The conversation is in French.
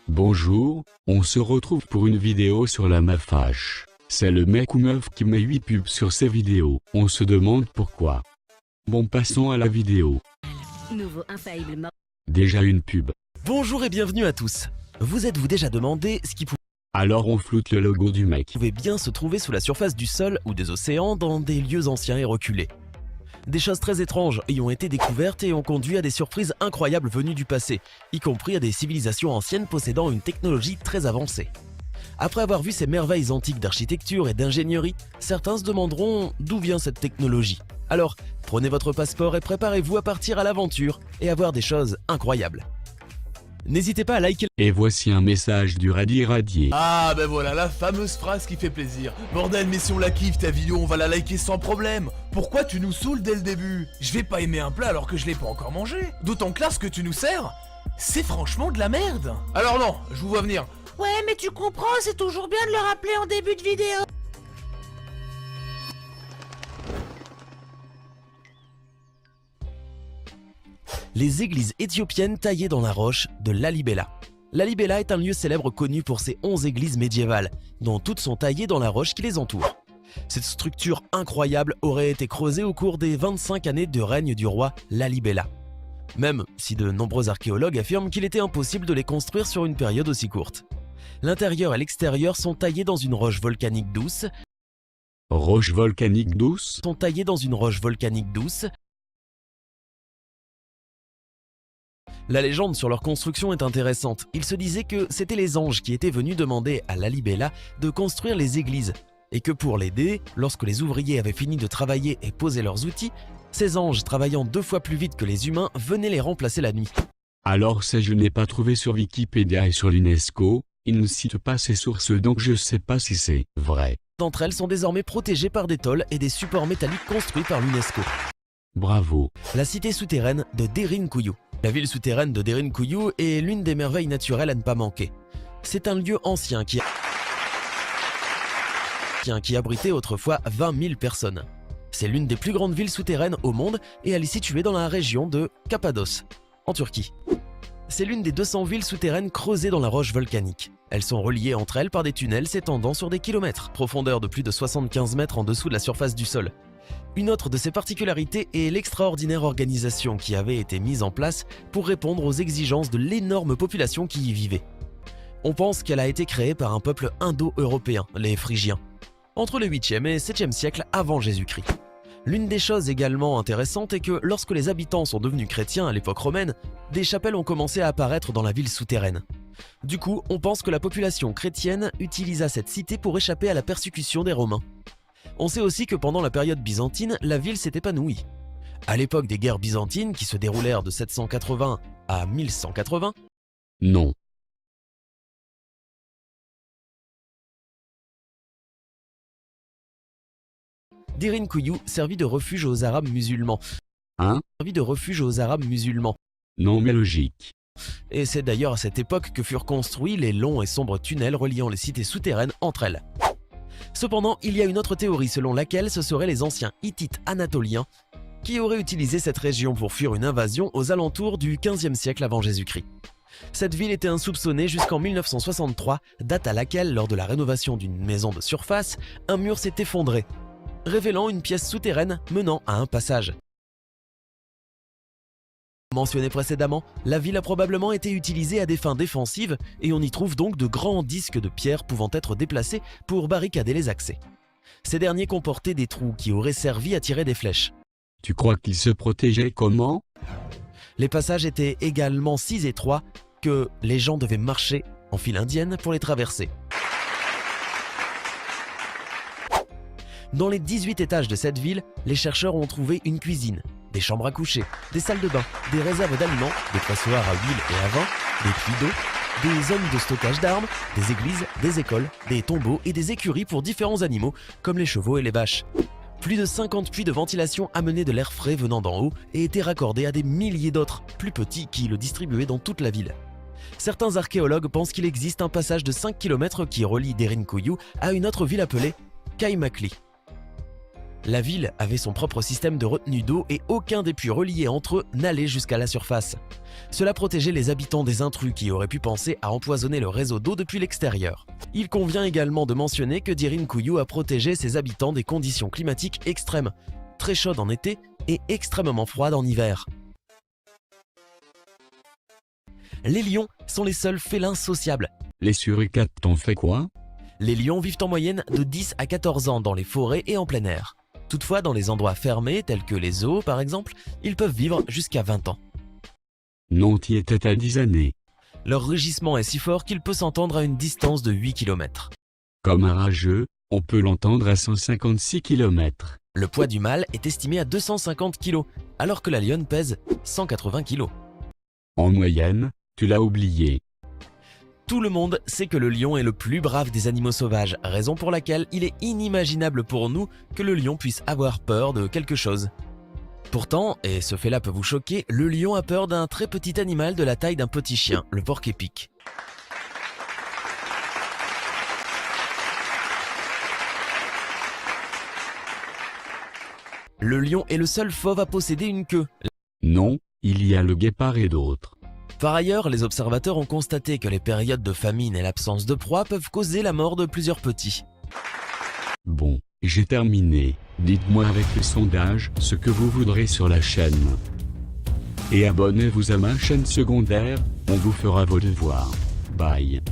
Bonjour, on se retrouve pour une vidéo sur la Mafache. C'est le mec ou meuf qui met 8 pubs sur ses vidéos. On se demande pourquoi. Bon, passons à la vidéo. Nouveau infaillible. Déjà une pub. Bonjour et bienvenue à tous. Vous êtes-vous déjà demandé ce qui Alors on floute le logo du mec. pouvait bien se trouver sous la surface du sol ou des océans dans des lieux anciens et reculés? Des choses très étranges y ont été découvertes et ont conduit à des surprises incroyables venues du passé, y compris à des civilisations anciennes possédant une technologie très avancée. Après avoir vu ces merveilles antiques d'architecture et d'ingénierie, certains se demanderont d'où vient cette technologie. Alors, prenez votre passeport et préparez-vous à partir à l'aventure et à voir des choses incroyables. N'hésitez pas à liker. Et voici un message du Radier. Ah ben voilà, la fameuse phrase qui fait plaisir. Bordel, mais si on la kiffe ta vidéo, on va la liker sans problème. Pourquoi tu nous saoules dès le début? Je vais pas aimer un plat alors que je l'ai pas encore mangé. D'autant que là, ce que tu nous sers, c'est franchement de la merde. Alors non, je vous vois venir. Ouais, mais tu comprends, c'est toujours bien de le rappeler en début de vidéo. Les églises éthiopiennes taillées dans la roche de Lalibela. Lalibela est un lieu célèbre connu pour ses 11 églises médiévales, dont toutes sont taillées dans la roche qui les entoure. Cette structure incroyable aurait été creusée au cours des 25 années de règne du roi Lalibela. Même si de nombreux archéologues affirment qu'il était impossible de les construire sur une période aussi courte. L'intérieur et l'extérieur sont taillés dans une roche volcanique douce. Roche volcanique douce. La légende sur leur construction est intéressante. Il se disait que c'était les anges qui étaient venus demander à Lalibela de construire les églises, et que pour l'aider, lorsque les ouvriers avaient fini de travailler et poser leurs outils, ces anges, travaillant 2 fois plus vite que les humains, venaient les remplacer la nuit. Alors je n'ai pas trouvé sur Wikipédia et sur l'UNESCO, ils ne citent pas ces sources donc je sais pas si c'est vrai. D'entre elles sont désormais protégées par des tôles et des supports métalliques construits par l'UNESCO. Bravo. La cité souterraine de Derinkuyu. La ville souterraine de Derinkuyu est l'une des merveilles naturelles à ne pas manquer. C'est un lieu ancien qui abritait autrefois 20 000 personnes. C'est l'une des plus grandes villes souterraines au monde et elle est située dans la région de Cappadoce, en Turquie. C'est l'une des 200 villes souterraines creusées dans la roche volcanique. Elles sont reliées entre elles par des tunnels s'étendant sur des kilomètres, profondeur de plus de 75 mètres en dessous de la surface du sol. Une autre de ses particularités est l'extraordinaire organisation qui avait été mise en place pour répondre aux exigences de l'énorme population qui y vivait. On pense qu'elle a été créée par un peuple indo-européen, les Phrygiens, entre le 8e et 7e siècle avant Jésus-Christ. L'une des choses également intéressantes est que lorsque les habitants sont devenus chrétiens à l'époque romaine, des chapelles ont commencé à apparaître dans la ville souterraine. Du coup, on pense que la population chrétienne utilisa cette cité pour échapper à la persécution des Romains. On sait aussi que pendant la période byzantine, la ville s'est épanouie. À l'époque des guerres byzantines qui se déroulèrent de 780 à 1180, Non. Derinkuyu servit de refuge aux Arabes musulmans. Hein? Non mais logique. Et c'est d'ailleurs à cette époque que furent construits les longs et sombres tunnels reliant les cités souterraines entre elles. Cependant, il y a une autre théorie selon laquelle ce seraient les anciens Hittites anatoliens qui auraient utilisé cette région pour fuir une invasion aux alentours du 15e siècle avant Jésus-Christ. Cette ville était insoupçonnée jusqu'en 1963, date à laquelle, lors de la rénovation d'une maison de surface, un mur s'est effondré, révélant une pièce souterraine menant à un passage. Mentionné précédemment, la ville a probablement été utilisée à des fins défensives et on y trouve donc de grands disques de pierre pouvant être déplacés pour barricader les accès. Ces derniers comportaient des trous qui auraient servi à tirer des flèches. Tu crois qu'ils se protégeaient comment? Les passages étaient également si étroits que les gens devaient marcher en file indienne pour les traverser. Dans les 18 étages de cette ville, les chercheurs ont trouvé une cuisine, des chambres à coucher, des salles de bain, des réserves d'aliments, des pressoirs à huile et à vin, des puits d'eau, des zones de stockage d'armes, des églises, des écoles, des tombeaux et des écuries pour différents animaux comme les chevaux et les vaches. Plus de 50 puits de ventilation amenaient de l'air frais venant d'en haut et étaient raccordés à des milliers d'autres, plus petits, qui le distribuaient dans toute la ville. Certains archéologues pensent qu'il existe un passage de 5 km qui relie Derinkuyu à une autre ville appelée Kaimakli. La ville avait son propre système de retenue d'eau et aucun des puits reliés entre eux n'allait jusqu'à la surface. Cela protégeait les habitants des intrus qui auraient pu penser à empoisonner le réseau d'eau depuis l'extérieur. Il convient également de mentionner que Derinkuyu a protégé ses habitants des conditions climatiques extrêmes, très chaudes en été et extrêmement froides en hiver. Les lions sont les seuls félins sociables. Les suricates t'ont fait quoi? Les lions vivent en moyenne de 10 à 14 ans dans les forêts et en plein air. Toutefois, dans les endroits fermés, tels que les zoos par exemple, ils peuvent vivre jusqu'à 20 ans. Non, t'y étais à 10 années. Leur rugissement est si fort qu'il peut s'entendre à une distance de 8 km. Comme un rageux, on peut l'entendre à 156 km. Le poids du mâle est estimé à 250 kg, alors que la lionne pèse 180 kg. En moyenne, tu l'as oublié. Tout le monde sait que le lion est le plus brave des animaux sauvages, raison pour laquelle il est inimaginable pour nous que le lion puisse avoir peur de quelque chose. Pourtant, et ce fait-là peut vous choquer, le lion a peur d'un très petit animal de la taille d'un petit chien, le porc-épic. Le lion est le seul fauve à posséder une queue. Non, il y a le guépard et d'autres. Par ailleurs, les observateurs ont constaté que les périodes de famine et l'absence de proie peuvent causer la mort de plusieurs petits. Bon, j'ai terminé. Dites-moi avec le sondage ce que vous voudrez sur la chaîne. Et abonnez-vous à ma chaîne secondaire, on vous fera vos devoirs. Bye.